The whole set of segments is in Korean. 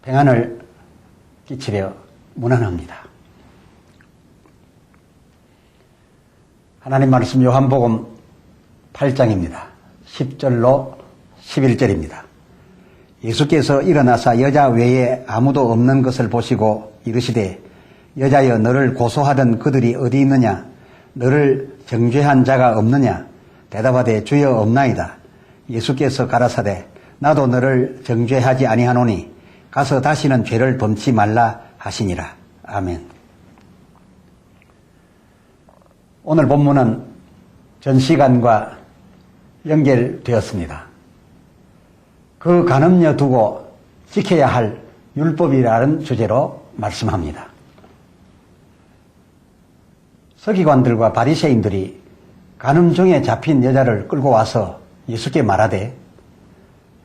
평안을 끼치려 문안합니다. 하나님 말씀 요한복음 8장입니다. 10절로 11절입니다. 예수께서 일어나사 여자 외에 아무도 없는 것을 보시고 이르시되 여자여 너를 고소하던 그들이 어디 있느냐? 너를 정죄한 자가 없느냐? 대답하되 주여 없나이다. 예수께서 가라사대 나도 너를 정죄하지 아니하노니 가서 다시는 죄를 범치 말라 하시니라. 아멘. 오늘 본문은 전 시간과 연결되었습니다. 그 간음녀 두고 지켜야 할 율법이라는 주제로 말씀합니다. 서기관들과 바리새인들이 간음 중에 잡힌 여자를 끌고 와서 예수께 말하되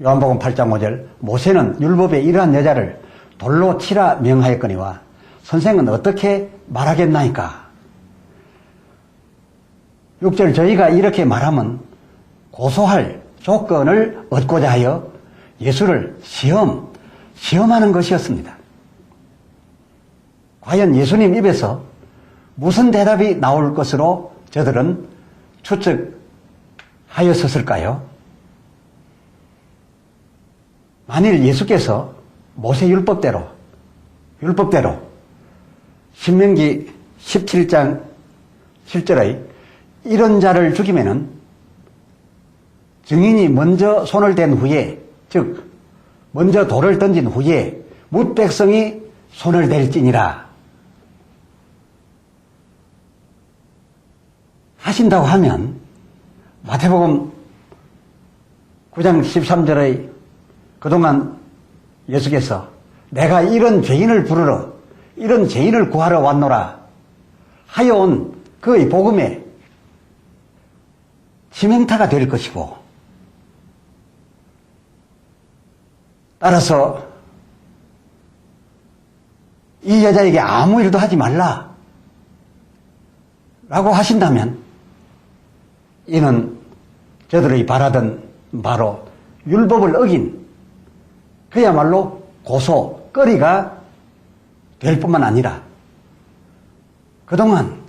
요한복음 8장 5절 모세는 율법에 이러한 여자를 돌로 치라 명하였거니와 선생은 어떻게 말하겠나이까? 6절 저희가 이렇게 말하면 고소할 조건을 얻고자 하여 예수를 시험하는 것이었습니다. 과연 예수님 입에서 무슨 대답이 나올 것으로 저들은 추측하였었을까요? 만일 예수께서 모세 율법대로 신명기 17장 7절의 이런 자를 죽이면은 증인이 먼저 손을 댄 후에, 즉 먼저 돌을 던진 후에 뭇 백성이 손을 댈지니라 하신다고 하면 마태복음 9장 13절의 그동안 예수께서 내가 이런 죄인을 부르러 이런 죄인을 구하러 왔노라 하여온 그의 복음에 치명타가 될 것이고 따라서 이 여자에게 아무 일도 하지 말라 라고 하신다면 이는 저들이 바라던 바로 율법을 어긴 그야말로 고소거리가 될 뿐만 아니라 그동안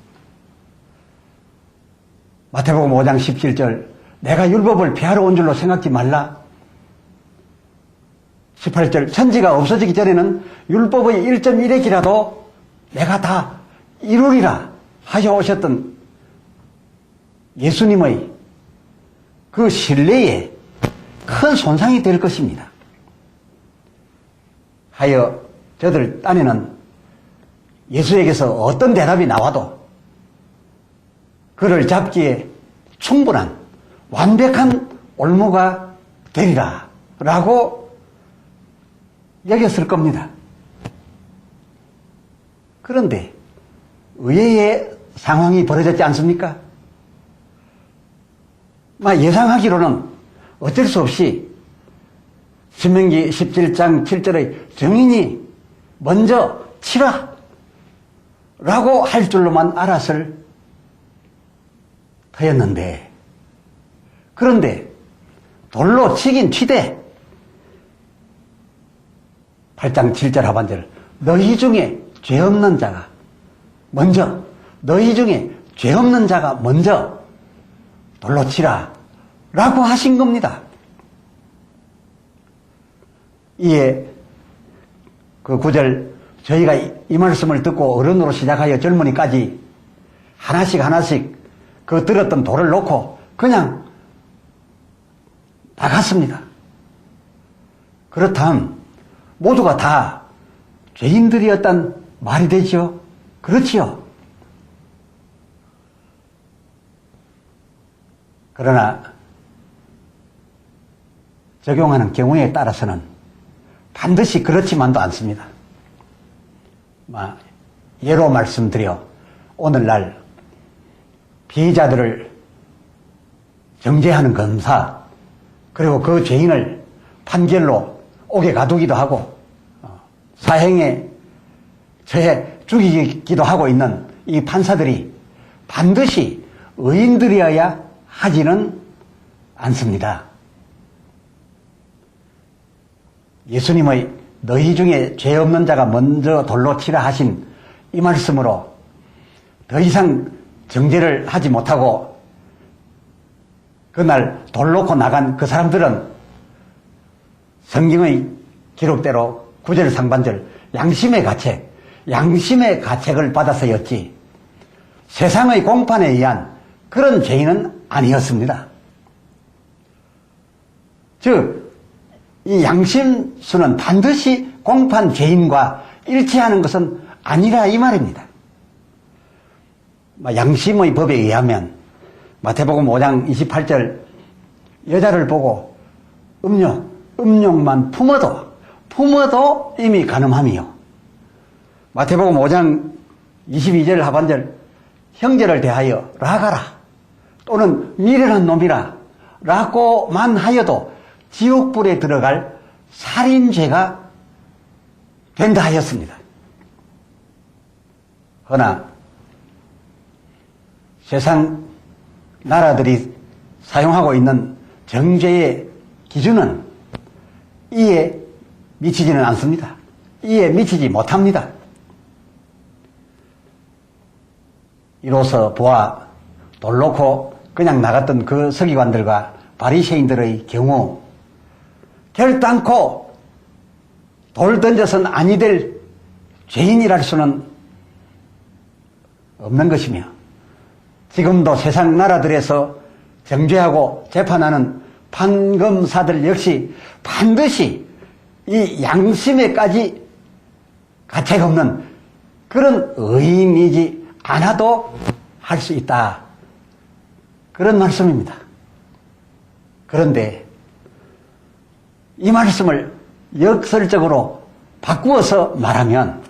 마태복음 5장 17절 내가 율법을 폐하러 온 줄로 생각지 말라 18절 천지가 없어지기 전에는 율법의 1.1의 기라도 내가 다 이루리라 하셔 오셨던 예수님의 그 신뢰에 큰 손상이 될 것입니다. 하여 저들 딴에는 예수에게서 어떤 대답이 나와도 그를 잡기에 충분한 완벽한 올무가 되리라 라고 여겼을 겁니다. 그런데 의외의 상황이 벌어졌지 않습니까? 예상하기로는 어쩔 수 없이 신명기 17장 7절의 증인이 먼저 치라 라고 할 줄로만 알았을 터였는데 그런데 돌로 치긴 치되 8장 7절 하반절 너희 중에 죄 없는 자가 먼저 돌로 치라 라고 하신 겁니다. 이에 그 9절 저희가 이 말씀을 듣고 어른으로 시작하여 젊은이까지 하나씩 그 들었던 돌을 놓고 그냥 나갔습니다. 그렇다면 모두가 다 죄인들이었단 말이 되죠? 그렇지요? 그러나 적용하는 경우에 따라서는 반드시 그렇지만도 않습니다. 예로 말씀드려 오늘날 피의자들을 정죄하는 검사 그리고 그 죄인을 판결로 옥에 가두기도 하고 사형에 처해 죽이기도 하고 있는 이 판사들이 반드시 의인들이어야 하지는 않습니다. 예수님의 너희 중에 죄 없는 자가 먼저 돌로 치라 하신 이 말씀으로 더 이상 정죄를 하지 못하고 그날 돌 놓고 나간 그 사람들은 성경의 기록대로 구절 상반절 양심의 가책을 받아서였지 세상의 공판에 의한 그런 죄인은 아니었습니다. 즉, 이 양심수는 반드시 공판 죄인과 일치하는 것은 아니라 이 말입니다. 양심의 법에 의하면 마태복음 5장 28절 여자를 보고 음욕만 품어도 이미 간음함이요. 마태복음 5장 22절 하반절 형제를 대하여 라가라 또는 미련한 놈이라 라고만 하여도 지옥불에 들어갈 살인죄가 된다 하였습니다. 그러나 세상 나라들이 사용하고 있는 정죄의 기준은 이에 미치지는 않습니다. 이에 미치지 못합니다. 이로써 보아 돌 놓고 그냥 나갔던 그 서기관들과 바리새인들의 경우 결단코 돌 던져서는 아니 될 죄인이랄 수는 없는 것이며 지금도 세상 나라들에서 정죄하고 재판하는 판검사들 역시 반드시 이 양심에까지 가책 없는 그런 의인이지 않아도 할 수 있다. 그런 말씀입니다. 그런데 이 말씀을 역설적으로 바꾸어서 말하면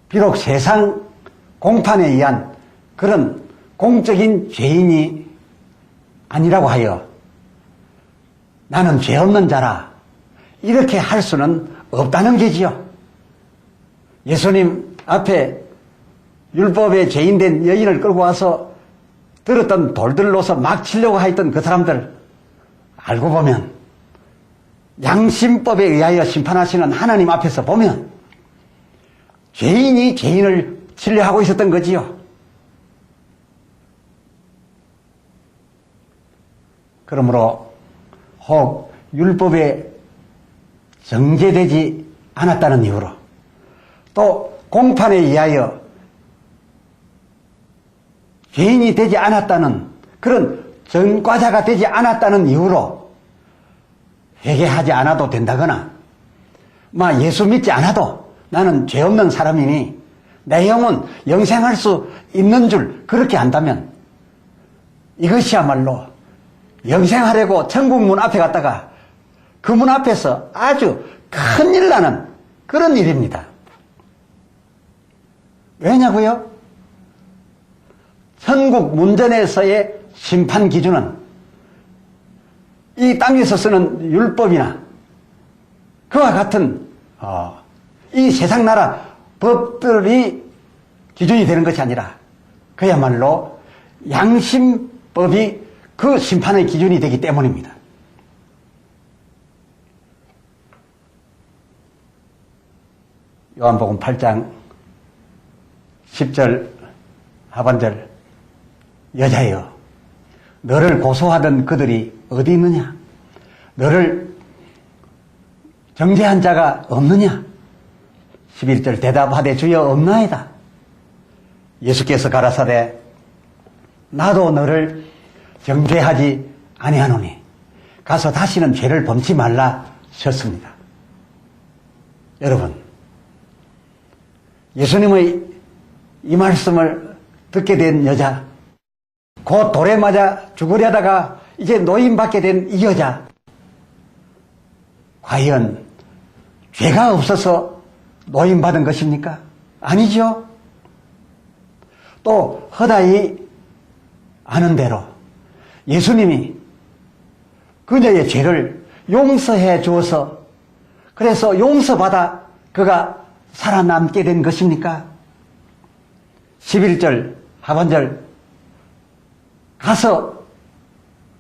비록 세상 공판에 의한 그런 공적인 죄인이 아니라고 하여 나는 죄 없는 자라 이렇게 할 수는 없다는 게지요. 예수님 앞에 율법의 죄인된 여인을 끌고 와서 들었던 돌들로서 막 치려고 했던 그 사람들 알고 보면 양심법에 의하여 심판하시는 하나님 앞에서 보면 죄인이 죄인을 치려 하고 있었던 거지요. 그러므로 혹 율법에 정죄되지 않았다는 이유로 또 공판에 의하여 죄인이 되지 않았다는 그런 전과자가 되지 않았다는 이유로 회개하지 않아도 된다거나 예수 믿지 않아도 나는 죄 없는 사람이니 내 영혼 영생할 수 있는 줄 그렇게 한다면 이것이야말로 영생하려고 천국 문 앞에 갔다가 그 문 앞에서 아주 큰일 나는 그런 일입니다. 왜냐고요? 천국 문전에서의 심판 기준은 이 땅에서 쓰는 율법이나 그와 같은 이 세상 나라 법들이 기준이 되는 것이 아니라 그야말로 양심법이 그 심판의 기준이 되기 때문입니다. 요한복음 8장 10절 하반절 여자여 너를 고소하던 그들이 어디 있느냐? 너를 정죄한 자가 없느냐? 11절 대답하되 주여 없나이다. 예수께서 가라사대 나도 너를 정죄하지 아니하노니 가서 다시는 죄를 범치 말라 하셨습니다. 여러분, 예수님의 이 말씀을 듣게 된 여자, 곧 돌에 맞아 죽으려다가 이제 노임받게 된 이 여자, 과연 죄가 없어서 노임받은 것입니까? 아니죠. 또 허다히 아는 대로 예수님이 그녀의 죄를 용서해 주어서 그래서 용서받아 그가 살아남게 된 것입니까? 11절 하반절 가서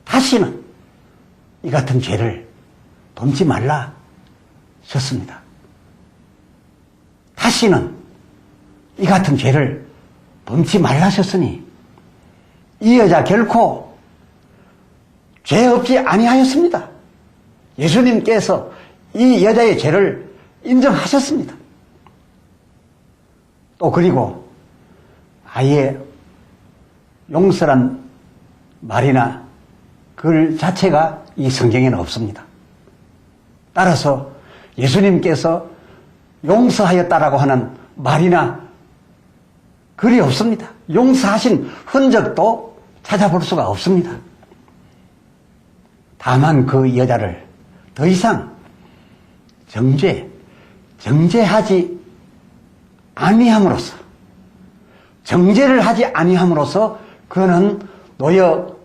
다시는 이 같은 죄를 범치 말라 말씀하셨습니다. 다시는 이 같은 죄를 범치 말라셨으니 이 여자 결코 죄 없지 아니하였습니다. 예수님께서 이 여자의 죄를 인정하셨습니다. 또 그리고 아예 용서란 말이나 글 자체가 이 성경에는 없습니다. 따라서 예수님께서 용서하였다라고 하는 말이나 글이 없습니다. 용서하신 흔적도 찾아볼 수가 없습니다. 다만 그 여자를 더 이상 정죄하지 아니함으로써, 정죄를 하지 아니함으로써 그는 노여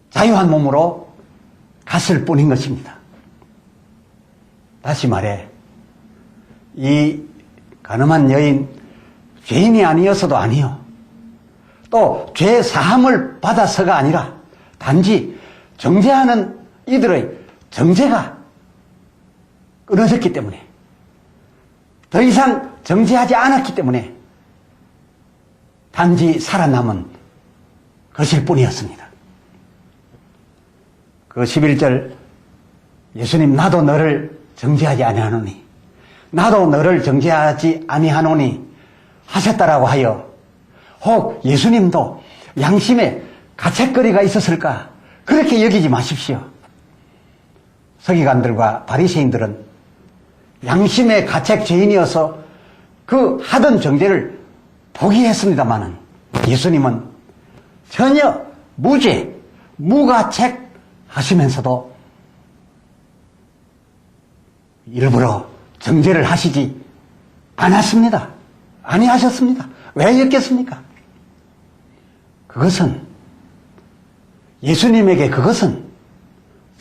자유한 몸으로 갔을 뿐인 것입니다. 다시 말해 이 가늠한 여인 죄인이 아니어서도 아니요, 또 죄 사함을 받아서가 아니라 단지 정죄하는 이들의 정죄가 끊어졌기 때문에, 더 이상 정죄하지 않았기 때문에 단지 살아남은 것일 뿐이었습니다. 그 11절 예수님, 나도 너를 정죄하지 아니하노니, 나도 너를 정죄하지 아니하노니 하셨다라고 하여, 혹 예수님도 양심에 가책거리가 있었을까? 그렇게 여기지 마십시오. 서기관들과 바리새인들은 양심의 가책 죄인이어서 그 하던 정죄를 포기했습니다마는 예수님은 전혀 무죄, 무가책 하시면서도 일부러 정죄를 하시지 않았습니다. 아니하셨습니다. 왜 였겠습니까? 그것은 예수님에게, 그것은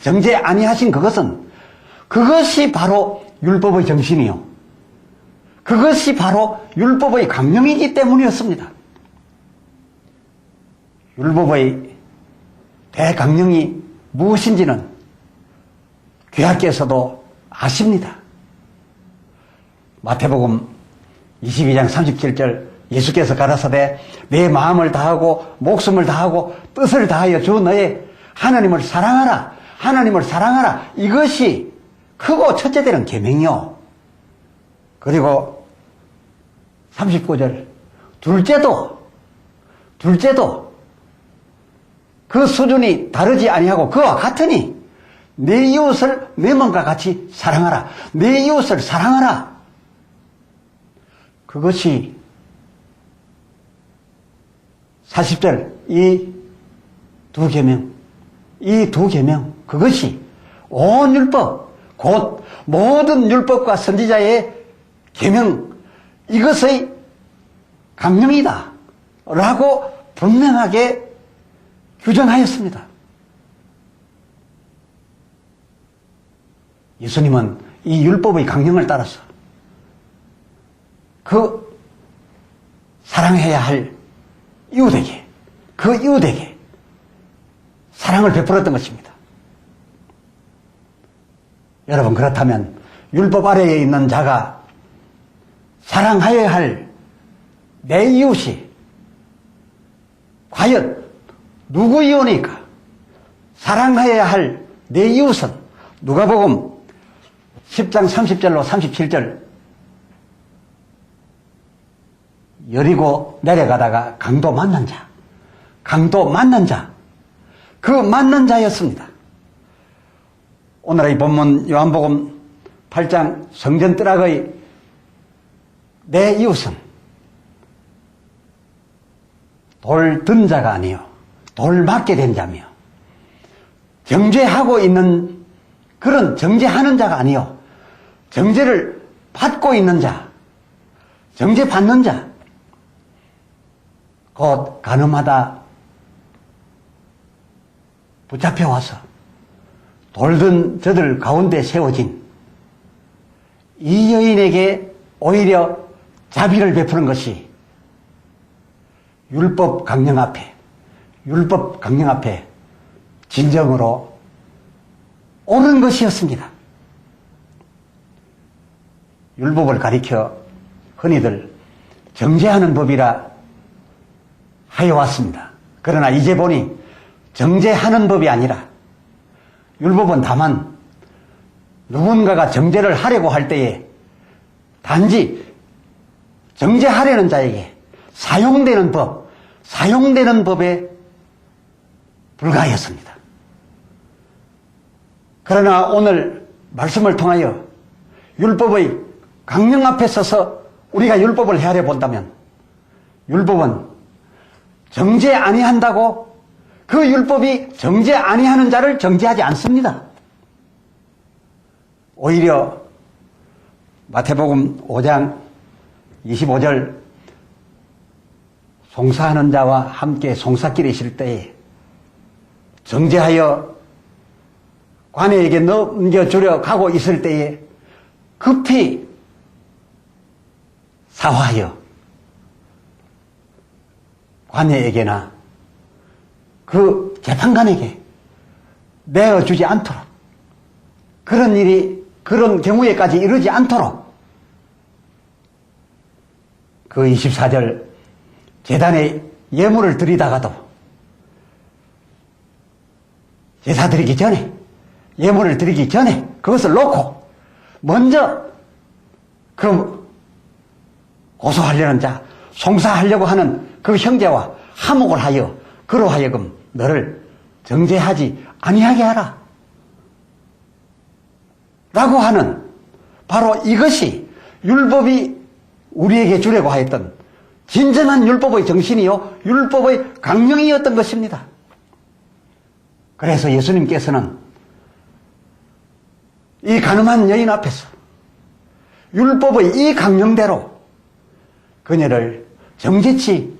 정죄 아니하신 그것이 바로 율법의 정신이요, 그것이 바로 율법의 강령이기 때문이었습니다. 율법의 대강령이 무엇인지는 귀하께서도 아십니다. 마태복음 22장 37절, 예수께서 가라사대 내 마음을 다하고 목숨을 다하고 뜻을 다하여 주 너의 하나님을 사랑하라, 하나님을 사랑하라, 이것이 크고 첫째 되는 계명이요. 그리고 39절, 둘째도 그 수준이 다르지 아니하고 그와 같으니 내 이웃을 내 몸과 같이 사랑하라, 내 이웃을 사랑하라. 그것이 40절 이 두 계명, 그것이 온 율법, 곧 모든 율법과 선지자의 계명, 이것의 강령이다 라고 분명하게 규정하였습니다. 예수님은 이 율법의 강령을 따라서 그 사랑해야 할 이웃에게, 그 이웃에게 사랑을 베풀었던 것입니다. 여러분, 그렇다면 율법 아래에 있는 자가 사랑하여야 할 내 이웃이 과연 누구 이웃입니까? 사랑하여야 할 내 이웃은 누가복음 10장 30절로 37절, 여리고 내려가다가 강도 만난 자, 그 만난 자였습니다. 오늘의 본문 요한복음 8장 성전 뜰락의 내 이웃은 돌 든 자가 아니요, 돌 맞게 된 자며, 정죄하고 있는 그런 정죄하는 자가 아니요, 정죄를 받고 있는 자, 정죄 받는 자, 곧 가늠하다 붙잡혀와서 돌든 저들 가운데 세워진 이 여인에게 오히려 자비를 베푸는 것이 율법 강령 앞에 진정으로 옳은 것이었습니다. 율법을 가리켜 흔히들 정죄하는 법이라 하여왔습니다. 그러나 이제 보니 정죄하는 법이 아니라 율법은 다만 누군가가 정죄를 하려고 할 때에 단지 정죄하려는 자에게 사용되는 법에 불과하였습니다. 그러나 오늘 말씀을 통하여 율법의 강령 앞에 서서 우리가 율법을 헤아려 본다면 율법은 정죄 아니한다고 그 율법이 정죄 아니하는 자를 정죄하지 않습니다. 오히려 마태복음 5장 25절 송사하는 자와 함께 송사길에 있을 때에 정죄하여 관에게 넘겨주려 가고 있을 때에 급히 사화하여 관에게나 그 재판관에게 내어주지 않도록 그런 경우에까지 이르지 않도록 그 24절 제단에 예물을 드리다가도 제사 드리기 전에 예물을 드리기 전에 그것을 놓고 먼저 그 고소하려는 자 송사하려고 하는 그 형제와 화목을 하여 그로 하여금 너를 정죄하지 아니하게 하라 라고 하는 바로 이것이 율법이 우리에게 주려고 하였던 진정한 율법의 정신이요 율법의 강령이었던 것입니다. 그래서 예수님께서는 이 가늠한 여인 앞에서 율법의 이 강령대로 그녀를 정죄치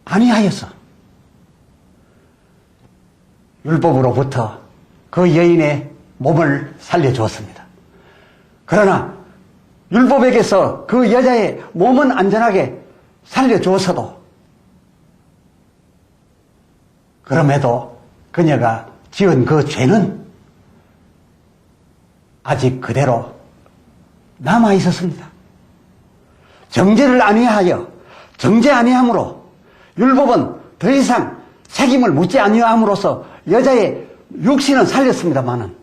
아니하여서 율법으로부터 그 여인의 몸을 살려주었습니다. 그러나 율법에게서 그 여자의 몸은 안전하게 살려주었어도 그럼에도 그녀가 지은 그 죄는 아직 그대로 남아 있었습니다. 정죄를 아니하여 정죄 아니함으로 율법은 더 이상 책임을 묻지 아니함으로써 여자의 육신은 살렸습니다마는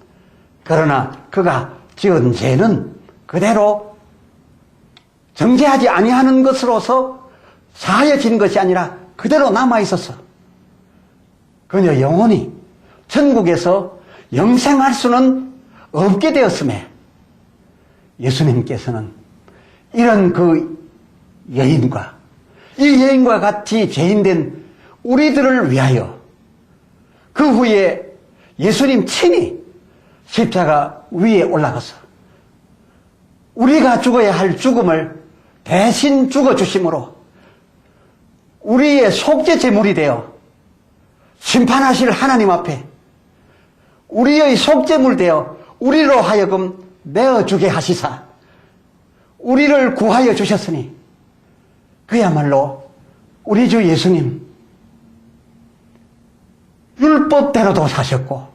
그러나 그가 지은 죄는 그대로 정죄하지 아니하는 것으로서 사하여진 것이 아니라 그대로 남아 있었어. 그녀 영혼이 천국에서 영생할 수는 없게 되었음에 예수님께서는 이런 그 여인과 이 여인과 같이 죄인된 우리들을 위하여 그 후에 예수님 친히 십자가 위에 올라가서 우리가 죽어야 할 죽음을 대신 죽어주심으로 우리의 속죄 제물이 되어 심판하실 하나님 앞에 우리의 속죄물 되어 우리로 하여금 내어주게 하시사 우리를 구하여 주셨으니 그야말로 우리 주 예수님 율법대로도 사셨고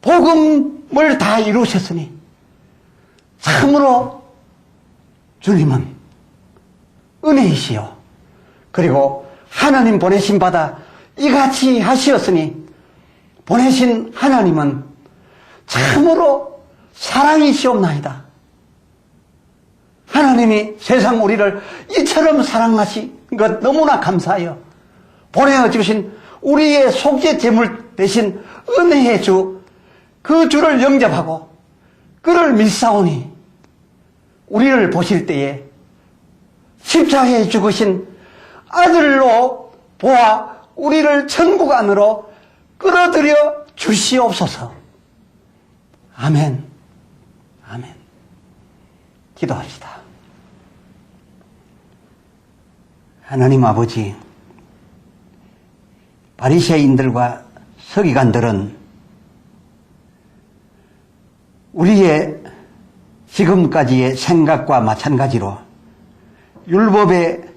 복음을 다 이루셨으니 참으로 주님은 은혜이시요 그리고 하나님 보내신 바다 이같이 하시었으니 보내신 하나님은 참으로 사랑이시옵나이다. 하나님이 세상 우리를 이처럼 사랑하신 것 너무나 감사하여 보내어 주신 우리의 속죄 제물 대신 은혜의 주, 그 주를 영접하고 그를 믿사오니 우리를 보실 때에 십자가에 죽으신 아들로 보아 우리를 천국 안으로 끌어들여 주시옵소서. 아멘. 아멘. 기도합시다. 하나님 아버지, 바리새인들과 서기관들은 우리의 지금까지의 생각과 마찬가지로 율법에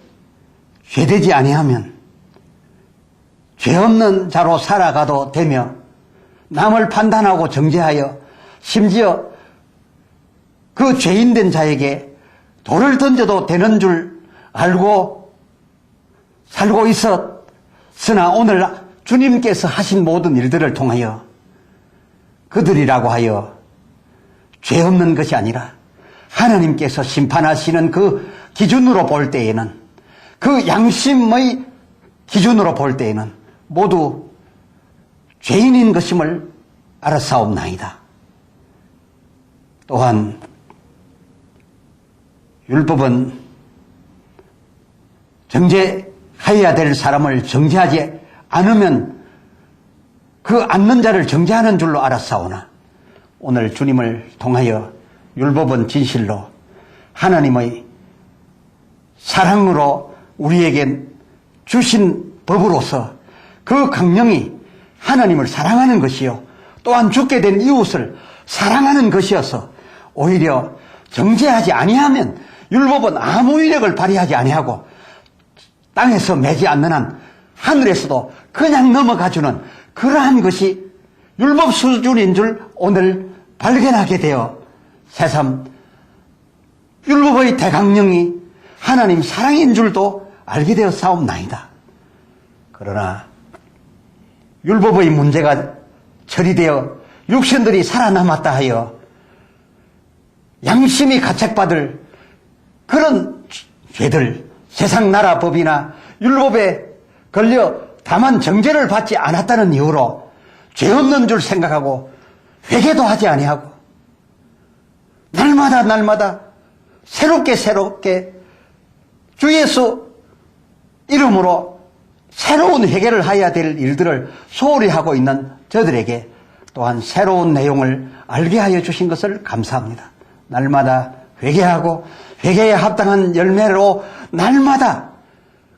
죄되지 아니하면 죄 없는 자로 살아가도 되며 남을 판단하고 정죄하여 심지어 그 죄인된 자에게 돌을 던져도 되는 줄 알고 살고 있었으나 오늘 주님께서 하신 모든 일들을 통하여 그들이라고 하여 죄 없는 것이 아니라 하나님께서 심판하시는 그 기준으로 볼 때에는, 그 양심의 기준으로 볼 때에는 모두 죄인인 것임을 알았사옵나이다. 또한 율법은 정죄해야 될 사람을 정죄하지 않으면 그 않는 자를 정죄하는 줄로 알았사오나 오늘 주님을 통하여 율법은 진실로 하나님의 사랑으로 우리에게 주신 법으로서 그 강령이 하나님을 사랑하는 것이요 또한 죽게 된 이웃을 사랑하는 것이어서 오히려 정죄하지 아니하면 율법은 아무 위력을 발휘하지 아니하고 땅에서 매지 않는 한 하늘에서도 그냥 넘어가주는 그러한 것이 율법 수준인 줄 오늘 발견하게 되어 새삼 율법의 대강령이 하나님 사랑인 줄도 알게 되어 싸움나이다. 그러나 율법의 문제가 처리되어 육신들이 살아남았다 하여 양심이 가책받을 그런 죄들, 세상 나라 법이나 율법에 걸려 다만 정죄를 받지 않았다는 이유로 죄 없는 줄 생각하고 회개도 하지 아니하고 날마다 새롭게 주 예수 이름으로 새로운 회개를 해야 될 일들을 소홀히 하고 있는 저들에게 또한 새로운 내용을 알게 하여 주신 것을 감사합니다. 날마다 회개하고 회개에 합당한 열매로 날마다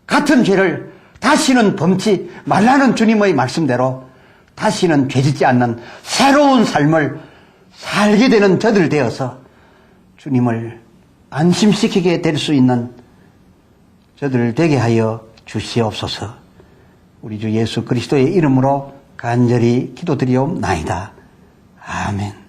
같은 죄를 다시는 범치 말라는 주님의 말씀대로 다시는 죄짓지 않는 새로운 삶을 살게 되는 저들 되어서 주님을 안심시키게 될 수 있는 저들 되게 하여 주시옵소서. 우리 주 예수 그리스도의 이름으로 간절히 기도드리옵나이다. 아멘.